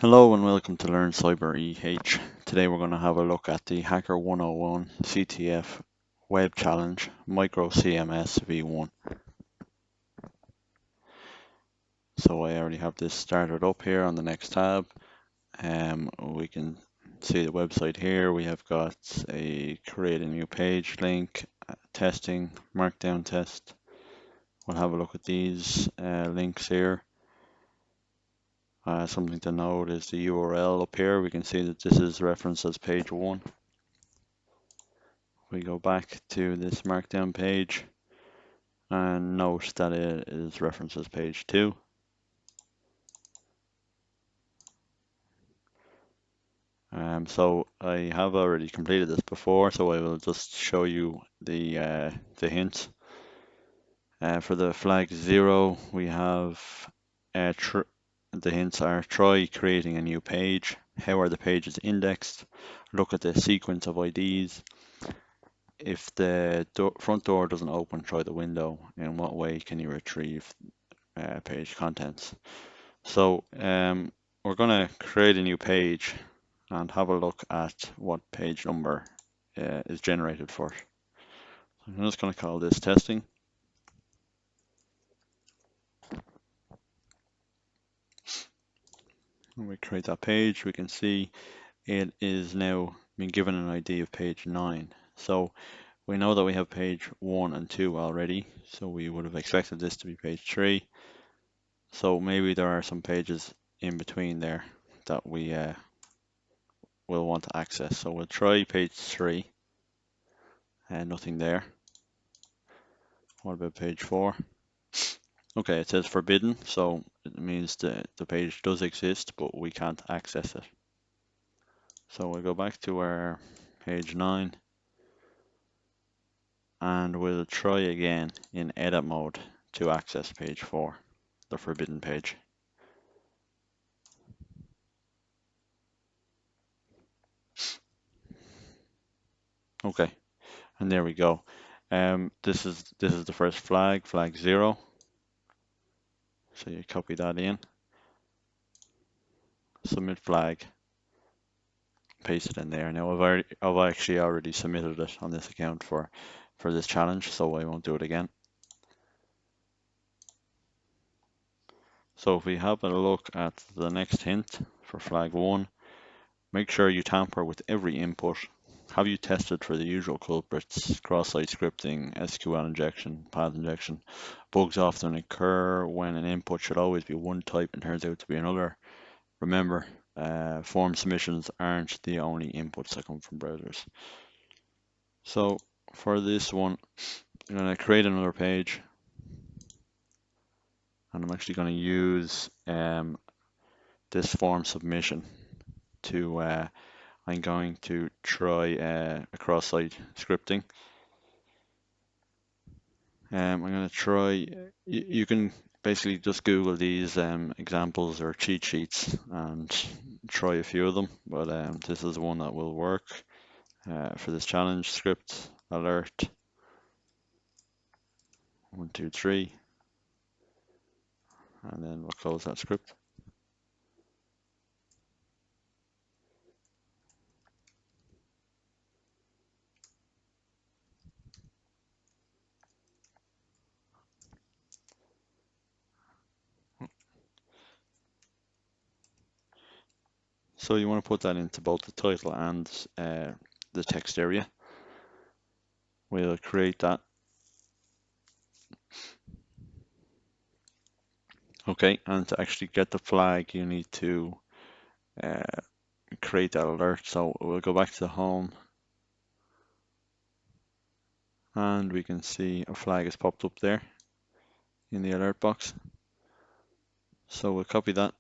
Hello and welcome to Learn Cyber EH. Today we're going to have a look at the Hacker 101 CTF Web Challenge Micro-CMS V1. So I already have this started up here on the next tab. We can see the website here. We have got a create a new page link, testing, markdown test. We'll have a look at these links here. Something to note is the URL up here. We can see that this is referenced as page 1. We go back to this markdown page and note that it is referenced as page 2. So I have already completed this before, so I will just show you the hints. For the flag 0, we have the hints are try creating a new page. How are the pages indexed? Look at the sequence of IDs. If the front door doesn't open, try the window. In what way can you retrieve page contents? So we're going to create a new page and have a look at what page number is generated for it. I'm just going to call this testing. When we create that page, we can see it is now been given an ID of page 9. So we know that we have page 1 and 2 already, so we would have expected this to be page 3. So maybe there are some pages in between there that we will want to access. So we'll try page 3 and nothing there. What about page 4? Okay, it says forbidden, so it means the page does exist, but we can't access it. So we'll go back to our page 9 and we'll try again in edit mode to access page 4, the forbidden page. Okay, and there we go. This is the first flag 0. So you copy that in, submit flag, paste it in there. Now I've actually already submitted it on this account for this challenge, so I won't do it again. So if we have a look at the next hint for flag 1, make sure you tamper with every input. Have you tested for the usual culprits, cross-site scripting, SQL injection, path injection? Bugs often occur when an input should always be one type and turns out to be another. Remember, form submissions aren't the only inputs that come from browsers. So for this one, I'm going to create another page. And I'm actually going to use this form submission to, I'm going to try a cross-site scripting. I'm going to try, you can basically just Google these examples or cheat sheets and try a few of them, but this is one that will work for this challenge. Script alert 1, 2, 3, and then we'll close that script. So you want to put that into both the title and the text area. We'll create that. Okay, and to actually get the flag, you need to create that alert. So we'll go back to the home and we can see a flag has popped up there in the alert box. So we'll copy that.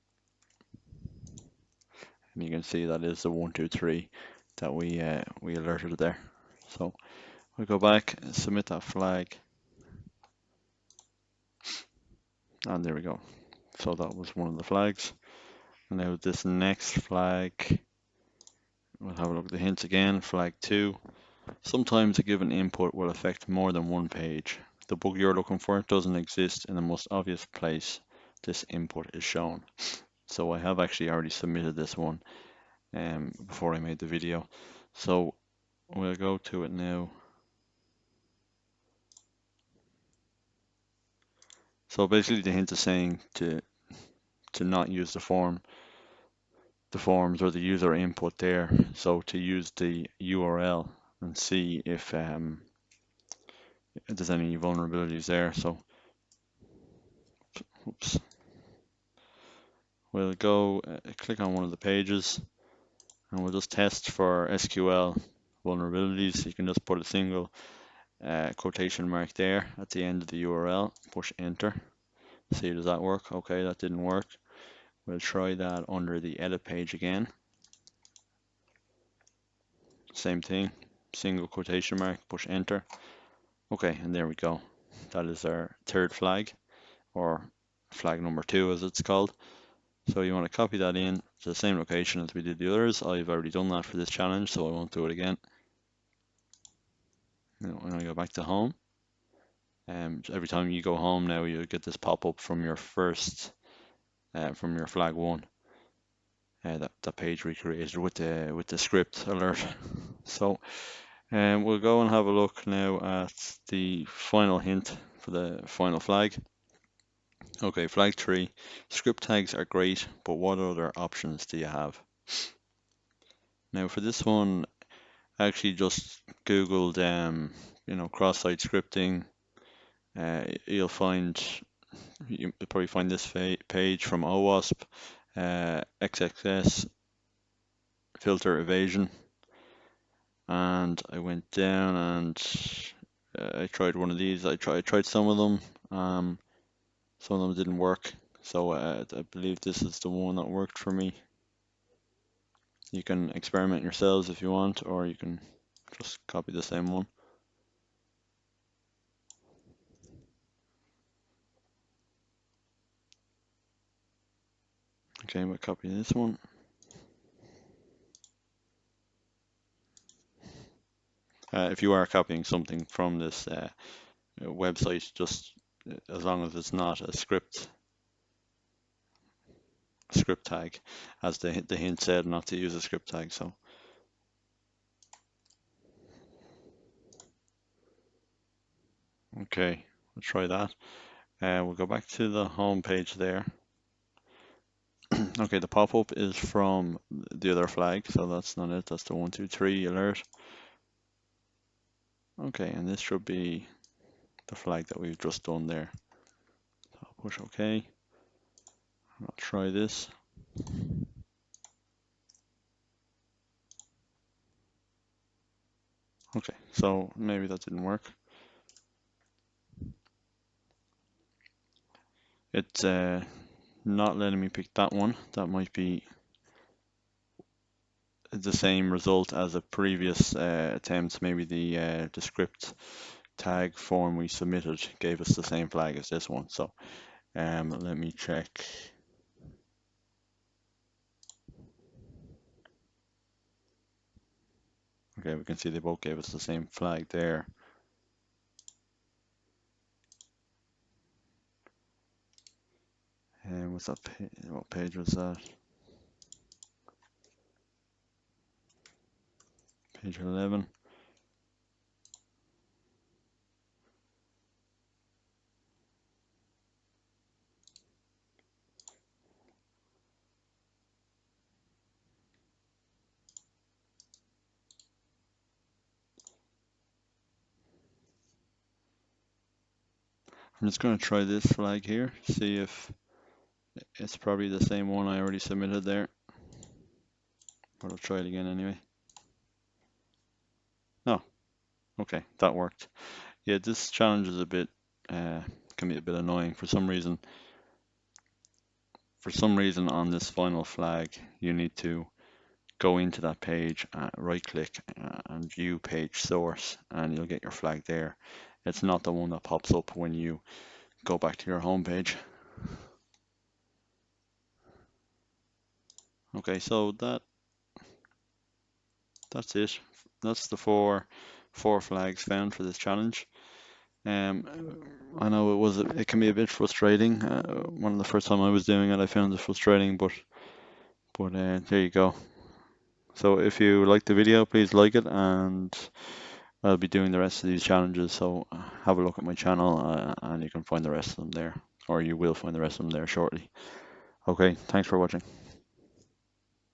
And you can see that is the 1, 2, 3 that we alerted there. So we'll go back and submit that flag. And there we go. So that was one of the flags. And now this next flag, we'll have a look at the hints again. Flag 2. Sometimes a given input will affect more than one page. The bug you're looking for doesn't exist in the most obvious place this input is shown. So I have actually already submitted this one before I made the video. So we'll go to it now. So basically the hint is saying to not use the forms or the user input there. So to use the URL and see if there's any vulnerabilities there. So oops. We'll go click on one of the pages and we'll just test for SQL vulnerabilities. You can just put a single quotation mark there at the end of the URL, push enter. See, does that work? Okay, that didn't work. We'll try that under the edit page again. Same thing, single quotation mark, push enter. Okay, and there we go. That is our third flag, or flag number 2 as it's called. So you want to copy that in to the same location as we did the others. I've already done that for this challenge, so I won't do it again. Now, when I go back to home, every time you go home now, you get this pop-up from your first, from your flag 1. That page we created with the script alert. So we'll go and have a look now at the final hint for the final flag. Okay, flag 3. Script tags are great, but what other options do you have? Now for this one, I actually just Googled, cross-site scripting. You'll probably find this page from OWASP, XXS, filter evasion, and I went down and I tried one of these. I tried some of them. Some of them didn't work, so I believe this is the one that worked for me. You can experiment yourselves if you want, or you can just copy the same one. Okay, we'll copy this one. If you are copying something from this website, just as long as it's not a script tag, as the hint said, not to use a script tag. So okay, we'll try that. We'll go back to the home page there. Okay, the pop-up is from the other flag, so that's not it. That's the 1, 2, 3 alert. Okay, and this should be the flag that we've just done there. So I'll push OK. I'll try this. Okay, so maybe that didn't work. It's not letting me pick that one. That might be the same result as a previous attempt. Maybe the script tag form we submitted gave us the same flag as this one. So let me check. Okay, we can see they both gave us the same flag there. And what's that? What page was that? Page 11. I'm just going to try this flag here, see if it's probably the same one I already submitted there. But I'll try it again anyway. Oh, okay, that worked. Yeah, this challenge is a bit, can be a bit annoying for some reason. For some reason on this final flag, you need to go into that page, right click and view page source, and you'll get your flag there. It's not the one that pops up when you go back to your home page. Okay, so that's it. That's the four flags found for this challenge. I know it can be a bit frustrating. One of the first time I was doing it, I found it frustrating, but But there you go. So if you like the video, please like it, and I'll be doing the rest of these challenges. So have a look at my channel, and you can find the rest of them there, or you will find the rest of them there shortly. Okay, thanks for watching.